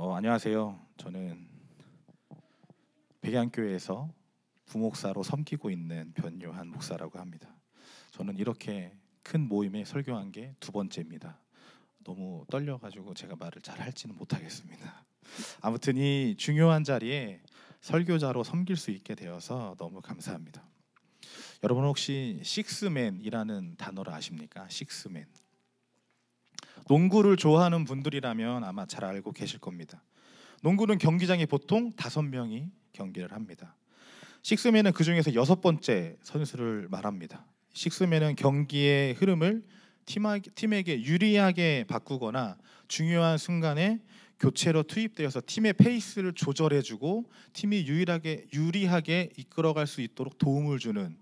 안녕하세요. 저는 백양교회에서 부목사로 섬기고 있는 변요한 목사라고 합니다. 저는 이렇게 큰 모임에 설교한 게 두 번째입니다. 너무 떨려가지고 제가 말을 잘 할지는 못하겠습니다. 아무튼 이 중요한 자리에 설교자로 섬길 수 있게 되어서 너무 감사합니다. 여러분 혹시 식스맨이라는 단어를 아십니까? 식스맨. 농구를 좋아하는 분들이라면 아마 잘 알고 계실 겁니다. 농구는 경기장에 보통 5명이 경기를 합니다. 식스맨은 그 중에서 6번째 선수를 말합니다. 식스맨은 경기의 흐름을 팀에게 유리하게 바꾸거나 중요한 순간에 교체로 투입되어서 팀의 페이스를 조절해주고 팀이 유리하게 이끌어갈 수 있도록 도움을 주는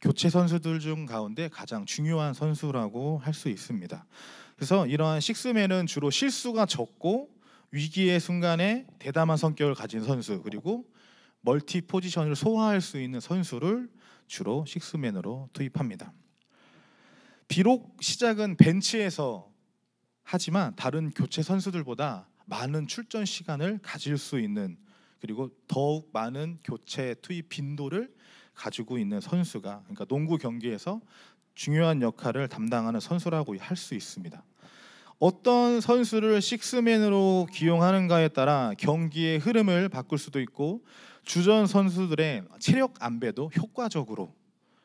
교체 선수들 중 가운데 가장 중요한 선수라고 할 수 있습니다. 그래서 이러한 식스맨은 주로 실수가 적고 위기의 순간에 대담한 성격을 가진 선수, 그리고 멀티 포지션을 소화할 수 있는 선수를 주로 식스맨으로 투입합니다. 비록 시작은 벤치에서 하지만 다른 교체 선수들보다 많은 출전 시간을 가질 수 있는, 그리고 더욱 많은 교체 투입 빈도를 가지고 있는 선수가, 그러니까 농구 경기에서 중요한 역할을 담당하는 선수라고 할 수 있습니다. 어떤 선수를 식스맨으로 기용하는가에 따라 경기의 흐름을 바꿀 수도 있고 주전 선수들의 체력 안배도 효과적으로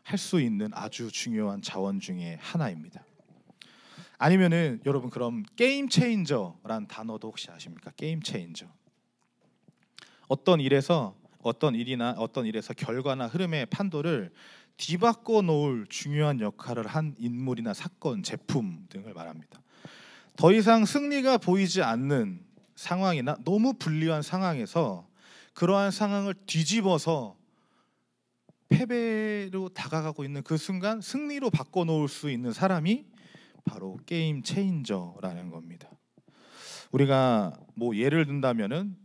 할 수 있는 아주 중요한 자원 중에 하나입니다. 아니면은 여러분 그럼 게임 체인저란 단어도 혹시 아십니까? 게임 체인저. 어떤 일에서 결과나 흐름의 판도를 뒤바꿔 놓을 중요한 역할을 한 인물이나 사건, 제품 등을 말합니다. 더 이상 승리가 보이지 않는 상황이나 너무 불리한 상황에서 그러한 상황을 뒤집어서 패배로 다가가고 있는 그 순간 승리로 바꿔놓을 수 있는 사람이 바로 게임 체인저라는 겁니다. 우리가 예를 든다면은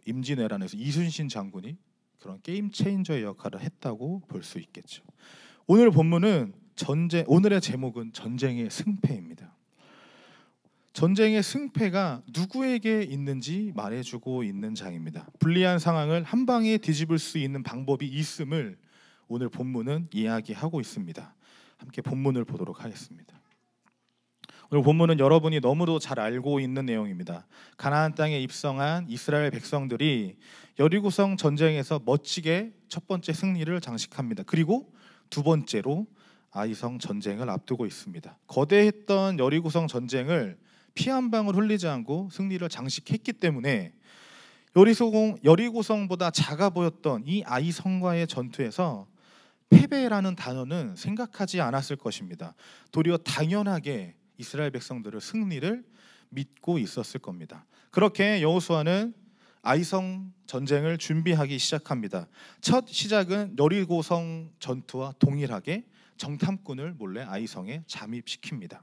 임진왜란에서 이순신 장군이 그런 게임 체인저의 역할을 했다고 볼 수 있겠죠. 오늘 본문은 오늘의 제목은 전쟁의 승패입니다. 전쟁의 승패가 누구에게 있는지 말해주고 있는 장입니다. 불리한 상황을 한 방에 뒤집을 수 있는 방법이 있음을 오늘 본문은 이야기하고 있습니다. 함께 본문을 보도록 하겠습니다. 오늘 본문은 여러분이 너무도 잘 알고 있는 내용입니다. 가나안 땅에 입성한 이스라엘 백성들이 여리고성 전쟁에서 멋지게 첫 번째 승리를 장식합니다. 그리고 두 번째로 아이성 전쟁을 앞두고 있습니다. 거대했던 여리고성 전쟁을 피 한 방울 흘리지 않고 승리를 장식했기 때문에 여리고성보다 작아 보였던 이 아이성과의 전투에서 패배라는 단어는 생각하지 않았을 것입니다. 도리어 당연하게 이스라엘 백성들의 승리를 믿고 있었을 겁니다. 그렇게 여호수아는 아이성 전쟁을 준비하기 시작합니다. 첫 시작은 여리고성 전투와 동일하게 정탐꾼을 몰래 아이성에 잠입시킵니다.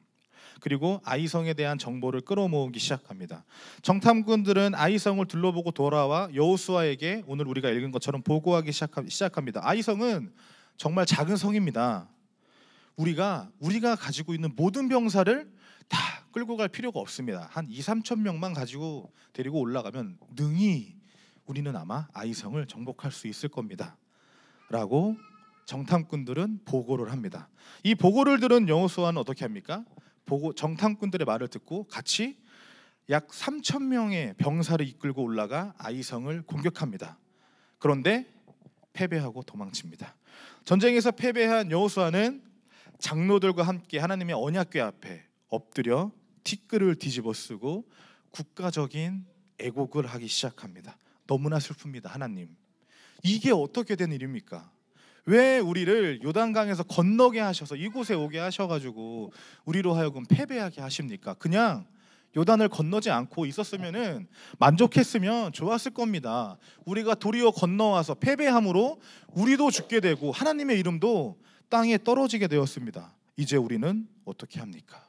그리고 아이성에 대한 정보를 끌어모으기 시작합니다. 정탐꾼들은 아이성을 둘러보고 돌아와 여호수아에게 오늘 우리가 읽은 것처럼 보고하기 시작합니다. 아이성은 정말 작은 성입니다. 우리가 가지고 있는 모든 병사를 다 끌고 갈 필요가 없습니다. 한 2-3천 명만 가지고 데리고 올라가면 능히 우리는 아마 아이성을 정복할 수 있을 겁니다. 라고 정탐꾼들은 보고를 합니다. 이 보고를 들은 여호수아는 어떻게 합니까? 정탐꾼들의 말을 듣고 같이 약 3천 명의 병사를 이끌고 올라가 아이성을 공격합니다. 그런데 패배하고 도망칩니다. 전쟁에서 패배한 여호수아는 장로들과 함께 하나님의 언약궤 앞에 엎드려 티끌을 뒤집어 쓰고 국가적인 애곡을 하기 시작합니다. 너무나 슬픕니다. 하나님, 이게 어떻게 된 일입니까? 왜 우리를 요단강에서 건너게 하셔서 이곳에 오게 하셔가지고 우리로 하여금 패배하게 하십니까? 그냥 요단을 건너지 않고 있었으면은 만족했으면 좋았을 겁니다. 우리가 도리어 건너와서 패배함으로 우리도 죽게 되고 하나님의 이름도 땅에 떨어지게 되었습니다. 이제 우리는 어떻게 합니까?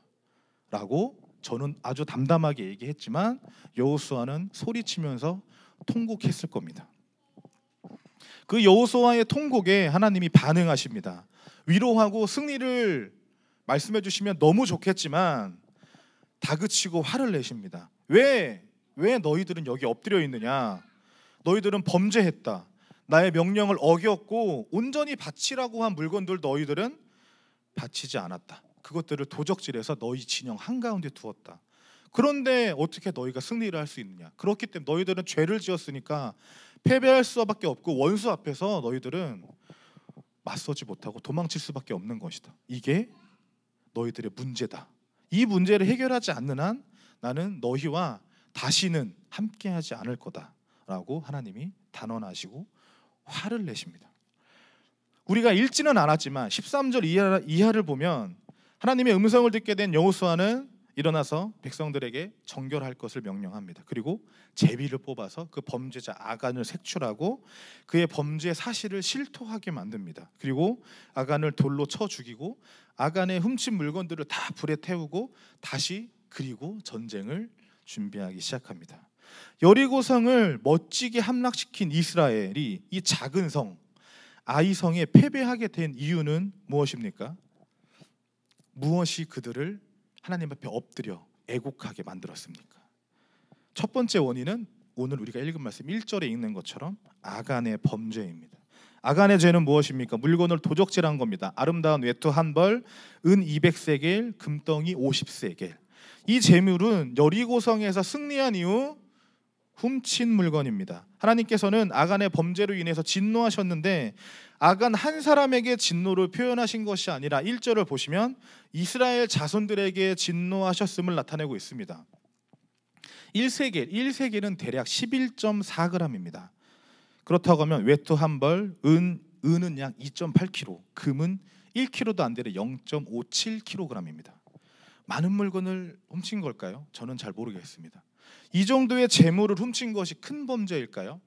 라고 저는 아주 담담하게 얘기했지만 여호수아는 소리치면서 통곡했을 겁니다. 그 여호수아의 통곡에 하나님이 반응하십니다. 위로하고 승리를 말씀해 주시면 너무 좋겠지만 다그치고 화를 내십니다. 왜 왜 너희들은 여기 엎드려 있느냐? 너희들은 범죄했다. 나의 명령을 어겼고 온전히 바치라고 한 물건들 너희들은 바치지 않았다. 그것들을 도적질해서 너희 진영 한가운데 두었다. 그런데 어떻게 너희가 승리를 할 수 있느냐? 그렇기 때문에 너희들은 죄를 지었으니까 패배할 수밖에 없고 원수 앞에서 너희들은 맞서지 못하고 도망칠 수밖에 없는 것이다. 이게 너희들의 문제다. 이 문제를 해결하지 않는 한 나는 너희와 다시는 함께하지 않을 거다라고 하나님이 단언하시고 화를 내십니다. 우리가 읽지는 않았지만 13절 이하를 보면 하나님의 음성을 듣게 된 여호수아는 일어나서 백성들에게 정결할 것을 명령합니다. 그리고 제비를 뽑아서 그 범죄자 아간을 색출하고 그의 범죄 사실을 실토하게 만듭니다. 그리고 아간을 돌로 쳐 죽이고 아간의 훔친 물건들을 다 불에 태우고 다시 그리고 전쟁을 준비하기 시작합니다. 여리고성을 멋지게 함락시킨 이스라엘이 이 작은 성 아이성에 패배하게 된 이유는 무엇입니까? 무엇이 그들을 하나님 앞에 엎드려 애곡하게 만들었습니까? 첫 번째 원인은 오늘 우리가 읽은 말씀 1절에 읽는 것처럼 아간의 범죄입니다. 아간의 죄는 무엇입니까? 물건을 도적질한 겁니다. 아름다운 외투 한 벌, 은 200세겔, 금덩이 50세겔. 이 재물은 여리고성에서 승리한 이후 훔친 물건입니다. 하나님께서는 아간의 범죄로 인해서 진노하셨는데 아간 한 사람에게 진노를 표현하신 것이 아니라 1절을 보시면 이스라엘 자손들에게 진노하셨음을 나타내고 있습니다. 1세겔은 대략 11.4g입니다. 그렇다고 하면 외투 한 벌, 은은 약 2.8kg, 금은 1kg도 안 되는 0.57kg입니다. 많은 물건을 훔친 걸까요? 저는 잘 모르겠습니다. 이 정도의 재물을 훔친 것이 큰 범죄일까요?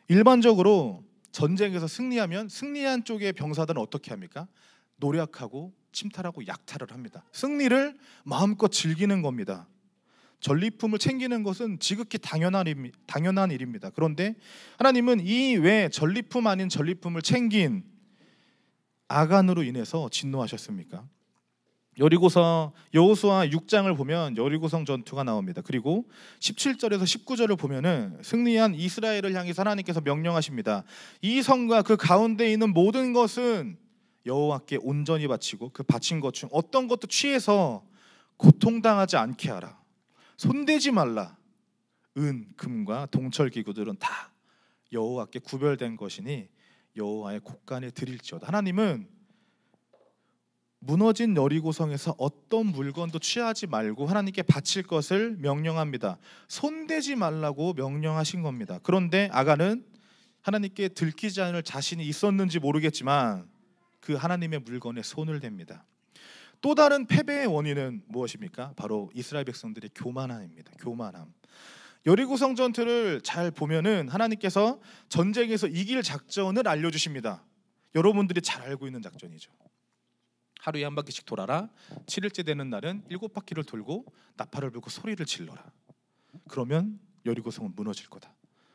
일반적으로 전쟁에서 승리하면 승리한 쪽의 병사들은 어떻게 합니까? 노력하고 침탈하고 약탈을 합니다. 승리를 마음껏 즐기는 겁니다. 전리품을 챙기는 것은 지극히 당연한 일입니다. 그런데 하나님은 이 외 전리품 아닌 전리품을 챙긴 아간으로 인해서 진노하셨습니까? 여호수아 6장을 보면 여리고성 전투가 나옵니다. 그리고 17절에서 19절을 보면은 승리한 이스라엘을 향해서 하나님께서 명령하십니다. 이 성과 그 가운데 있는 모든 것은 여호와께 온전히 바치고 그 바친 것 중 어떤 것도 취해서 고통당하지 않게 하라. 손대지 말라. 은, 금과 동철 기구들은 다 여호와께 구별된 것이니 여호와의 곳간에 드릴지어다. 하나님은 무너진 여리고성에서 어떤 물건도 취하지 말고 하나님께 바칠 것을 명령합니다. 손대지 말라고 명령하신 겁니다. 그런데 아간은 하나님께 들키지 않을 자신이 있었는지 모르겠지만 그 하나님의 물건에 손을 댑니다. 또 다른 패배의 원인은 무엇입니까? 바로 이스라엘 백성들의 교만함입니다. 교만함. 여리고성 전투를 잘 보면은 하나님께서 전쟁에서 이길 작전을 알려주십니다. 여러분들이 잘 알고 있는 작전이죠. 하루에 한 바퀴씩 돌아라. 7일째 되는 날은 7바퀴를 돌고 나팔을 불고 소리를 질러라. 그러면 여리고성은 무너질 거다.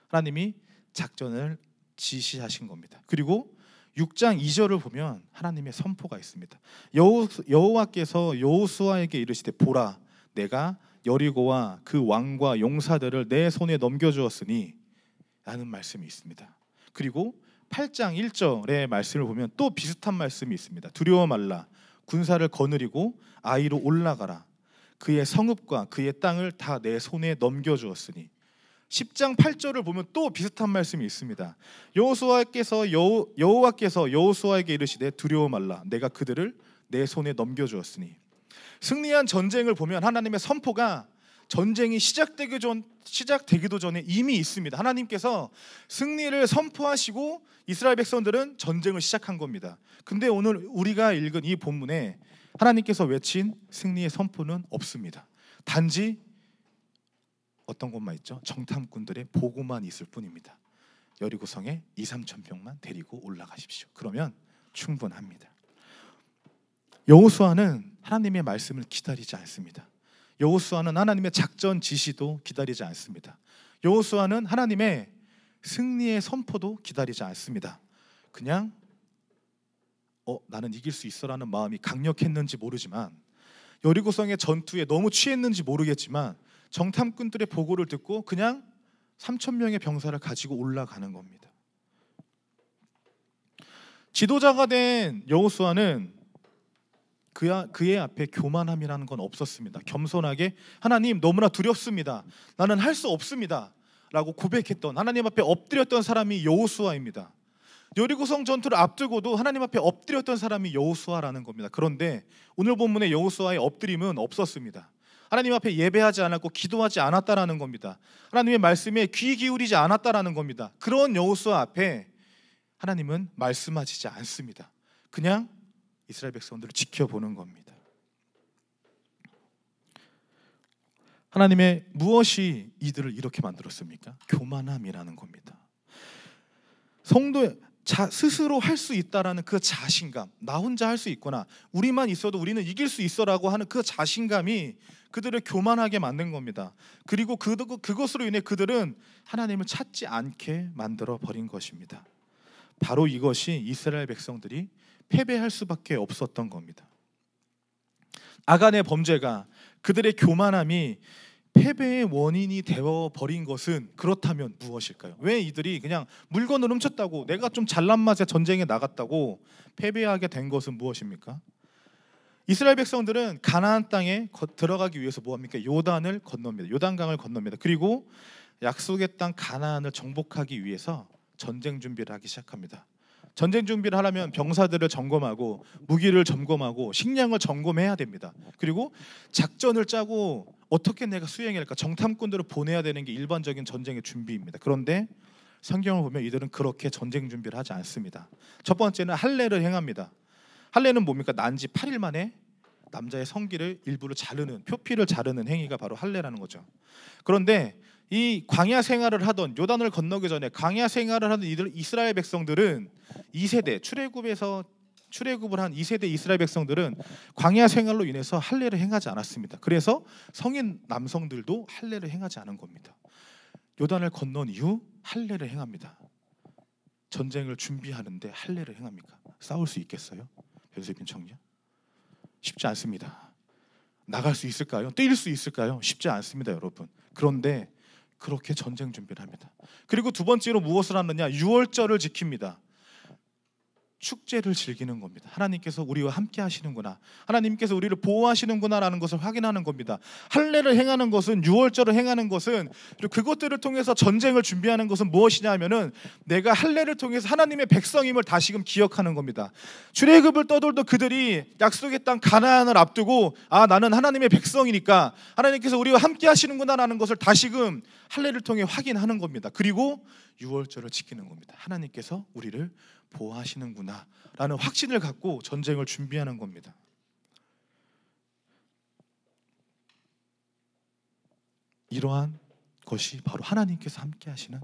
하나님이 작전을 지시하신 겁니다. 그리고 6장 2절을 보면 하나님의 선포가 있습니다. 여호와께서 여호수아에게 이르시되 보라 내가 여리고와 그 왕과 용사들을 내 손에 넘겨주었으니 라는 말씀이 있습니다. 그리고 8장 1절의 말씀을 보면 또 비슷한 말씀이 있습니다. 두려워 말라. 군사를 거느리고 아이로 올라가라. 그의 성읍과 그의 땅을 다 내 손에 넘겨주었으니. 10장 8절을 보면 또 비슷한 말씀이 있습니다. 여호와께서 여호수아에게 이르시되 두려워 말라. 내가 그들을 내 손에 넘겨주었으니. 승리한 전쟁을 보면 하나님의 선포가 전쟁이 시작되기도 전에 이미 있습니다. 하나님께서 승리를 선포하시고 이스라엘 백성들은 전쟁을 시작한 겁니다. 근데 오늘 우리가 읽은 이 본문에 하나님께서 외친 승리의 선포는 없습니다. 단지 어떤 것만 있죠? 정탐꾼들의 보고만 있을 뿐입니다. 여리고성에 2-3천 명만 데리고 올라가십시오. 그러면 충분합니다. 여호수아는 하나님의 말씀을 기다리지 않습니다. 여호수아는 하나님의 작전 지시도 기다리지 않습니다. 여호수아는 하나님의 승리의 선포도 기다리지 않습니다. 그냥 나는 이길 수 있어라는 마음이 강력했는지 모르지만 여리고성의 전투에 너무 취했는지 모르겠지만 정탐꾼들의 보고를 듣고 그냥 3,000명의 병사를 가지고 올라가는 겁니다. 지도자가 된 여호수아는 그의 앞에 교만함이라는 건 없었습니다. 겸손하게 하나님 너무나 두렵습니다. 나는 할 수 없습니다. 라고 고백했던, 하나님 앞에 엎드렸던 사람이 여호수아입니다. 여리고성 전투를 앞두고도 하나님 앞에 엎드렸던 사람이 여호수아라는 겁니다. 그런데 오늘 본문의 여호수아의 엎드림은 없었습니다. 하나님 앞에 예배하지 않았고 기도하지 않았다라는 겁니다. 하나님의 말씀에 귀 기울이지 않았다라는 겁니다. 그런 여호수아 앞에 하나님은 말씀하시지 않습니다. 그냥 이스라엘 백성들을 지켜보는 겁니다. 하나님의 무엇이 이들을 이렇게 만들었습니까? 교만함이라는 겁니다. 성도의 스스로 할 수 있다라는 그 자신감, 나 혼자 할 수 있구나, 우리만 있어도 우리는 이길 수 있어라고 하는 그 자신감이 그들을 교만하게 만든 겁니다. 그리고 그것으로 인해 그들은 하나님을 찾지 않게 만들어 버린 것입니다. 바로 이것이 이스라엘 백성들이 패배할 수밖에 없었던 겁니다. 아간의 범죄가, 그들의 교만함이 패배의 원인이 되어버린 것은 그렇다면 무엇일까요? 왜 이들이 그냥 물건을 훔쳤다고, 내가 좀 잘난 맛에 전쟁에 나갔다고 패배하게 된 것은 무엇입니까? 이스라엘 백성들은 가나안 땅에 들어가기 위해서 뭐합니까? 요단을 건넙니다. 요단강을 건넙니다. 그리고 약속의 땅 가나안을 정복하기 위해서 전쟁 준비를 하기 시작합니다. 전쟁 준비를 하려면 병사들을 점검하고 무기를 점검하고 식량을 점검해야 됩니다. 그리고 작전을 짜고 어떻게 내가 수행해야 할까, 정탐꾼들을 보내야 되는 게 일반적인 전쟁의 준비입니다. 그런데 성경을 보면 이들은 그렇게 전쟁 준비를 하지 않습니다. 첫 번째는 할례를 행합니다. 할례는 뭡니까? 난지 8일 만에 남자의 성기를 일부를 자르는, 표피를 자르는 행위가 바로 할례라는 거죠. 그런데 이 광야 생활을 하던, 요단을 건너기 전에 광야 생활을 하던 이스라엘 백성들은 2세대 출애굽을 한 2세대 이스라엘 백성들은 광야 생활로 인해서 할례를 행하지 않았습니다. 그래서 성인 남성들도 할례를 행하지 않은 겁니다. 요단을 건넌 이후 할례를 행합니다. 전쟁을 준비하는데 할례를 행합니까? 싸울 수 있겠어요? 변수빈 청년? 쉽지 않습니다. 나갈 수 있을까요? 뛸 수 있을까요? 쉽지 않습니다, 여러분. 그런데 그렇게 전쟁 준비를 합니다. 그리고 두 번째로 무엇을 하느냐? 유월절을 지킵니다. 축제를 즐기는 겁니다. 하나님께서 우리와 함께 하시는구나, 하나님께서 우리를 보호하시는구나라는 것을 확인하는 겁니다. 할례를 행하는 것은, 유월절을 행하는 것은, 그리고 그것들을 통해서 전쟁을 준비하는 것은 무엇이냐 하면은 내가 할례를 통해서 하나님의 백성임을 다시금 기억하는 겁니다. 출애굽을 떠돌던 그들이 약속의 땅 가나안을 앞두고, 아, 나는 하나님의 백성이니까 하나님께서 우리와 함께 하시는구나라는 것을 다시금 할례를 통해 확인하는 겁니다. 그리고 유월절을 지키는 겁니다. 하나님께서 우리를 보호하시는구나 라는 확신을 갖고 전쟁을 준비하는 겁니다. 이러한 것이 바로 하나님께서 함께 하시는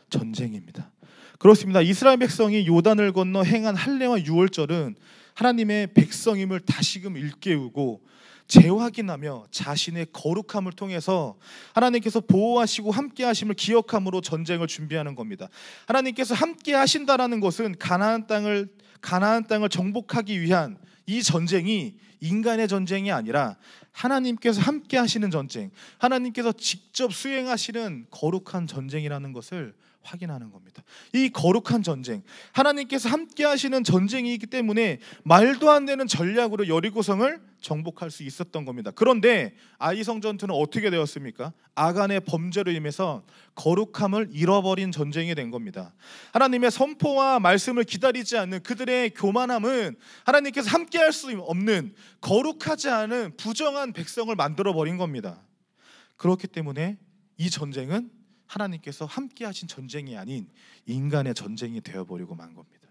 전쟁입니다. 그렇습니다. 이스라엘 백성이 요단을 건너 행한 할례와 유월절은 하나님의 백성임을 다시금 일깨우고 재확인하며 자신의 거룩함을 통해서 하나님께서 보호하시고 함께 하심을 기억함으로 전쟁을 준비하는 겁니다. 하나님께서 함께 하신다라는 것은 가나안 땅을 정복하기 위한 이 전쟁이 인간의 전쟁이 아니라 하나님께서 함께 하시는 전쟁, 하나님께서 직접 수행하시는 거룩한 전쟁이라는 것을 확인하는 겁니다. 이 거룩한 전쟁, 하나님께서 함께 하시는 전쟁이기 때문에 말도 안 되는 전략으로 여리고성을 정복할 수 있었던 겁니다. 그런데 아이성 전투는 어떻게 되었습니까? 아간의 범죄로 인해서 거룩함을 잃어버린 전쟁이 된 겁니다. 하나님의 선포와 말씀을 기다리지 않는 그들의 교만함은 하나님께서 함께 할 수 없는, 거룩하지 않은 부정한 백성을 만들어버린 겁니다. 그렇기 때문에 이 전쟁은 하나님께서 함께 하신 전쟁이 아닌 인간의 전쟁이 되어버리고 만 겁니다.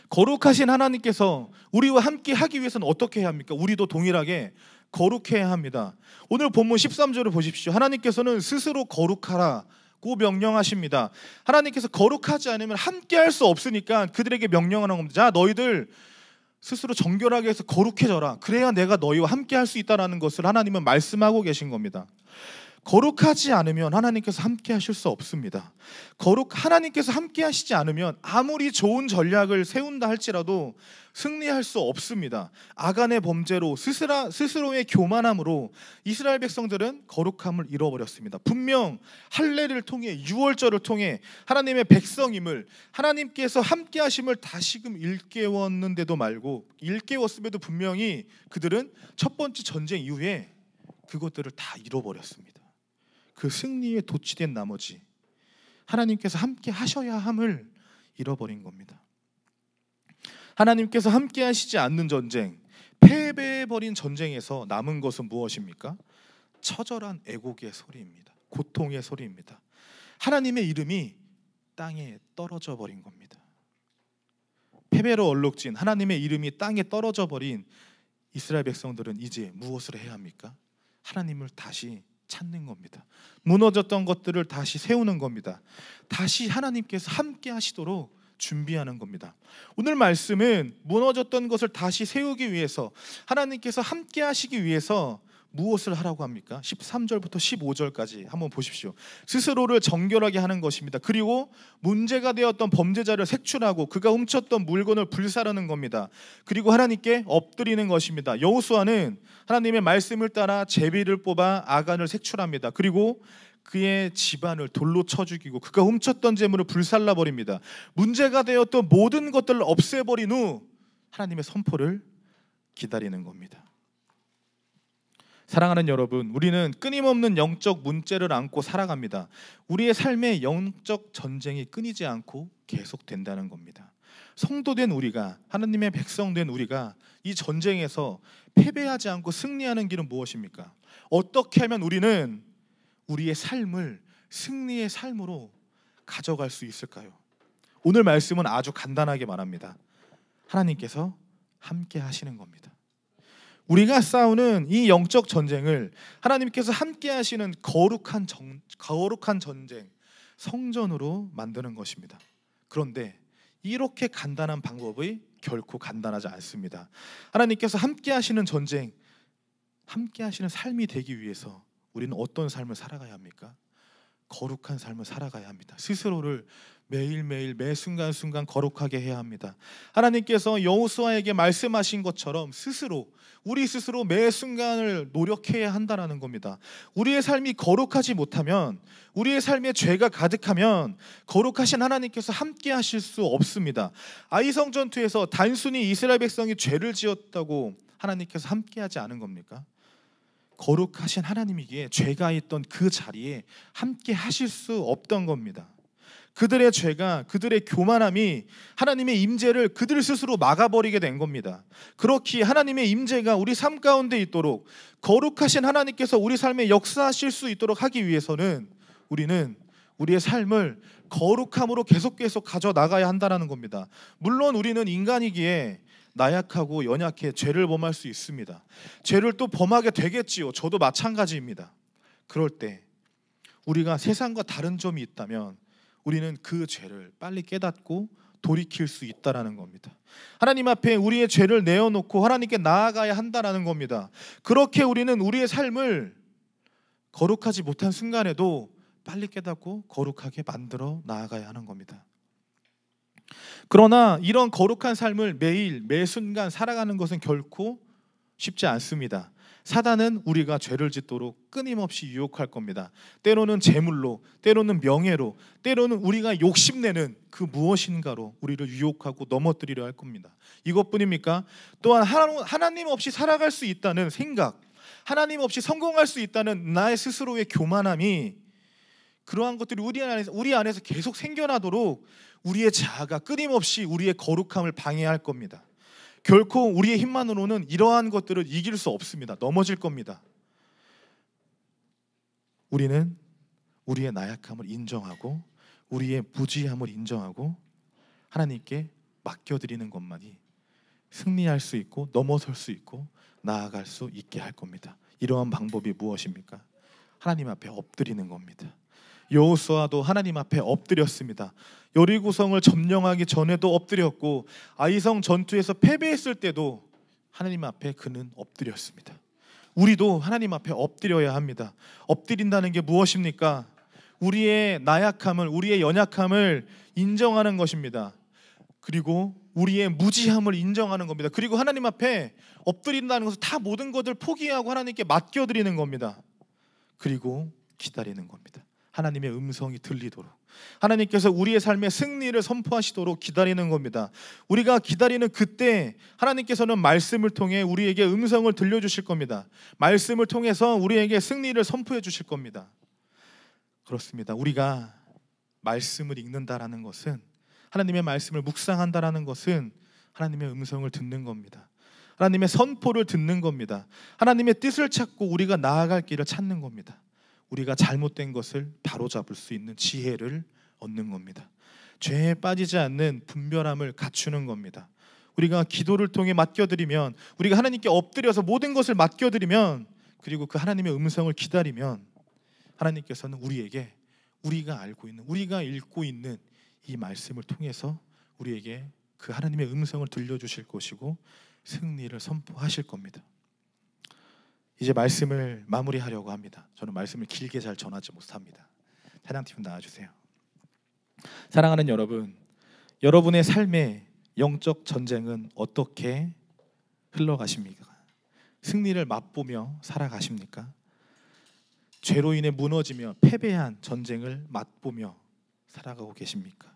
거룩하신 하나님께서 우리와 함께 하기 위해서는 어떻게 해야 합니까? 우리도 동일하게 거룩해야 합니다. 오늘 본문 13절을 보십시오. 하나님께서는 스스로 거룩하라고 명령하십니다. 하나님께서 거룩하지 않으면 함께 할 수 없으니까 그들에게 명령하는 겁니다. 자, 너희들 스스로 정결하게 해서 거룩해져라. 그래야 내가 너희와 함께 할 수 있다는 것을 하나님은 말씀하고 계신 겁니다. 거룩하지 않으면 하나님께서 함께 하실 수 없습니다. 하나님께서 함께 하시지 않으면 아무리 좋은 전략을 세운다 할지라도 승리할 수 없습니다. 아간의 범죄로 스스로의 교만함으로 이스라엘 백성들은 거룩함을 잃어버렸습니다. 분명 할례를 통해, 유월절을 통해 하나님의 백성임을, 하나님께서 함께 하심을 다시금 일깨웠는데도 말고, 일깨웠음에도 분명히 그들은 첫 번째 전쟁 이후에 그것들을 다 잃어버렸습니다. 그 승리에 도취된 나머지 하나님께서 함께 하셔야 함을 잃어버린 겁니다. 하나님께서 함께 하시지 않는 전쟁, 패배해버린 전쟁에서 남은 것은 무엇입니까? 처절한 애곡의 소리입니다. 고통의 소리입니다. 하나님의 이름이 땅에 떨어져 버린 겁니다. 패배로 얼룩진 하나님의 이름이 땅에 떨어져 버린 이스라엘 백성들은 이제 무엇을 해야 합니까? 하나님을 다시 찾는 겁니다. 무너졌던 것들을 다시 세우는 겁니다. 다시 하나님께서 함께 하시도록 준비하는 겁니다. 오늘 말씀은 무너졌던 것을 다시 세우기 위해서, 하나님께서 함께 하시기 위해서 무엇을 하라고 합니까? 13절부터 15절까지 한번 보십시오. 스스로를 정결하게 하는 것입니다. 그리고 문제가 되었던 범죄자를 색출하고 그가 훔쳤던 물건을 불사르는 겁니다. 그리고 하나님께 엎드리는 것입니다. 여호수아는 하나님의 말씀을 따라 제비를 뽑아 아간을 색출합니다. 그리고 그의 집안을 돌로 쳐 죽이고 그가 훔쳤던 재물을 불살라 버립니다. 문제가 되었던 모든 것들을 없애버린 후 하나님의 선포를 기다리는 겁니다. 사랑하는 여러분, 우리는 끊임없는 영적 문제를 안고 살아갑니다. 우리의 삶의 영적 전쟁이 끊이지 않고 계속된다는 겁니다. 성도된 우리가, 하나님의 백성된 우리가 이 전쟁에서 패배하지 않고 승리하는 길은 무엇입니까? 어떻게 하면 우리는 우리의 삶을 승리의 삶으로 가져갈 수 있을까요? 오늘 말씀은 아주 간단하게 말합니다. 하나님께서 함께 하시는 겁니다. 우리가 싸우는 이 영적 전쟁을 하나님께서 함께 하시는 거룩한 전쟁, 성전으로 만드는 것입니다. 그런데 이렇게 간단한 방법이 결코 간단하지 않습니다. 하나님께서 함께 하시는 전쟁, 함께 하시는 삶이 되기 위해서 우리는 어떤 삶을 살아가야 합니까? 거룩한 삶을 살아가야 합니다. 스스로를 매일매일 매 순간순간 거룩하게 해야 합니다. 하나님께서 여호수아에게 말씀하신 것처럼 우리 스스로 매 순간을 노력해야 한다는 겁니다. 우리의 삶이 거룩하지 못하면, 우리의 삶에 죄가 가득하면 거룩하신 하나님께서 함께 하실 수 없습니다. 아이성 전투에서 단순히 이스라엘 백성이 죄를 지었다고 하나님께서 함께 하지 않은 겁니까? 거룩하신 하나님이기에 죄가 있던 그 자리에 함께 하실 수 없던 겁니다. 그들의 죄가, 그들의 교만함이 하나님의 임재를 그들 스스로 막아버리게 된 겁니다. 그렇기에 하나님의 임재가 우리 삶 가운데 있도록, 거룩하신 하나님께서 우리 삶에 역사하실 수 있도록 하기 위해서는 우리는 우리의 삶을 거룩함으로 계속 가져나가야 한다는 겁니다. 물론 우리는 인간이기에 나약하고 연약해 죄를 범할 수 있습니다. 죄를 또 범하게 되겠지요. 저도 마찬가지입니다. 그럴 때 우리가 세상과 다른 점이 있다면 우리는 그 죄를 빨리 깨닫고 돌이킬 수 있다라는 겁니다. 하나님 앞에 우리의 죄를 내어놓고 하나님께 나아가야 한다라는 겁니다. 그렇게 우리는 우리의 삶을 거룩하지 못한 순간에도 빨리 깨닫고 거룩하게 만들어 나아가야 하는 겁니다. 그러나 이런 거룩한 삶을 매일 매 순간 살아가는 것은 결코 쉽지 않습니다. 사단은 우리가 죄를 짓도록 끊임없이 유혹할 겁니다. 때로는 재물로, 때로는 명예로, 때로는 우리가 욕심내는 그 무엇인가로 우리를 유혹하고 넘어뜨리려 할 겁니다. 이것뿐입니까? 또한 하나님 없이 살아갈 수 있다는 생각, 하나님 없이 성공할 수 있다는 나의 스스로의 교만함이, 그러한 것들이 우리 안에서 계속 생겨나도록 우리의 자아가 끊임없이 우리의 거룩함을 방해할 겁니다. 결코 우리의 힘만으로는 이러한 것들을 이길 수 없습니다. 넘어질 겁니다. 우리는 우리의 나약함을 인정하고 우리의 무지함을 인정하고 하나님께 맡겨드리는 것만이 승리할 수 있고 넘어설 수 있고 나아갈 수 있게 할 겁니다. 이러한 방법이 무엇입니까? 하나님 앞에 엎드리는 겁니다. 여호수아도 하나님 앞에 엎드렸습니다. 여리고성을 점령하기 전에도 엎드렸고 아이성 전투에서 패배했을 때도 하나님 앞에 그는 엎드렸습니다. 우리도 하나님 앞에 엎드려야 합니다. 엎드린다는 게 무엇입니까? 우리의 나약함을, 우리의 연약함을 인정하는 것입니다. 그리고 우리의 무지함을 인정하는 겁니다. 그리고 하나님 앞에 엎드린다는 것은 다 모든 것을 포기하고 하나님께 맡겨드리는 겁니다. 그리고 기다리는 겁니다. 하나님의 음성이 들리도록, 하나님께서 우리의 삶의 승리를 선포하시도록 기다리는 겁니다. 우리가 기다리는 그때 하나님께서는 말씀을 통해 우리에게 음성을 들려주실 겁니다. 말씀을 통해서 우리에게 승리를 선포해 주실 겁니다. 그렇습니다. 우리가 말씀을 읽는다라는 것은, 하나님의 말씀을 묵상한다라는 것은 하나님의 음성을 듣는 겁니다. 하나님의 선포를 듣는 겁니다. 하나님의 뜻을 찾고 우리가 나아갈 길을 찾는 겁니다. 우리가 잘못된 것을 바로잡을 수 있는 지혜를 얻는 겁니다. 죄에 빠지지 않는 분별함을 갖추는 겁니다. 우리가 기도를 통해 맡겨드리면, 우리가 하나님께 엎드려서 모든 것을 맡겨드리면, 그리고 그 하나님의 음성을 기다리면 하나님께서는 우리에게 우리가 알고 있는, 우리가 읽고 있는 이 말씀을 통해서 우리에게 그 하나님의 음성을 들려주실 것이고 승리를 선포하실 겁니다. 이제 말씀을 마무리하려고 합니다. 저는 말씀을 길게 잘 전하지 못합니다. 찬양팀 나와주세요. 사랑하는 여러분, 여러분의 삶의 영적 전쟁은 어떻게 흘러가십니까? 승리를 맛보며 살아가십니까? 죄로 인해 무너지며 패배한 전쟁을 맛보며 살아가고 계십니까?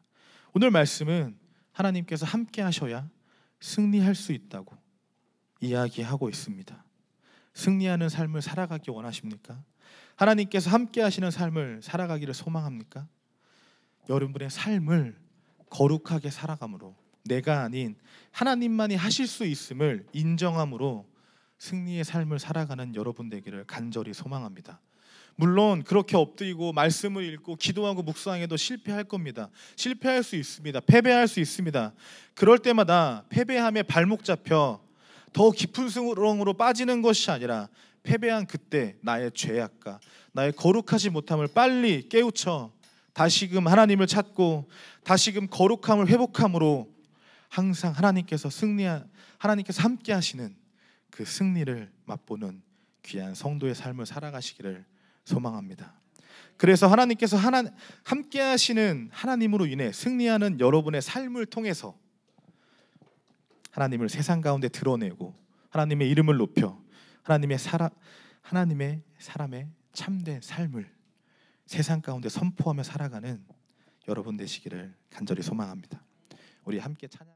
오늘 말씀은 하나님께서 함께 하셔야 승리할 수 있다고 이야기하고 있습니다. 승리하는 삶을 살아가기 원하십니까? 하나님께서 함께 하시는 삶을 살아가기를 소망합니까? 여러분의 삶을 거룩하게 살아감으로, 내가 아닌 하나님만이 하실 수 있음을 인정함으로 승리의 삶을 살아가는 여러분 되기를 간절히 소망합니다. 물론 그렇게 엎드리고 말씀을 읽고 기도하고 묵상해도 실패할 겁니다. 실패할 수 있습니다. 패배할 수 있습니다. 그럴 때마다 패배함에 발목 잡혀 더 깊은 수렁으로 빠지는 것이 아니라, 패배한 그때 나의 죄악과 나의 거룩하지 못함을 빨리 깨우쳐 다시금 하나님을 찾고 다시금 거룩함을 회복함으로 항상 하나님께서 함께 하시는 그 승리를 맛보는 귀한 성도의 삶을 살아가시기를 소망합니다. 그래서 하나님께서 함께 하시는 하나님으로 인해 승리하는 여러분의 삶을 통해서 하나님을 세상 가운데 드러내고 하나님의 이름을 높여 하나님의 사람의 참된 삶을 세상 가운데 선포하며 살아가는 여러분 되시기를 간절히 소망합니다. 우리 함께 찬양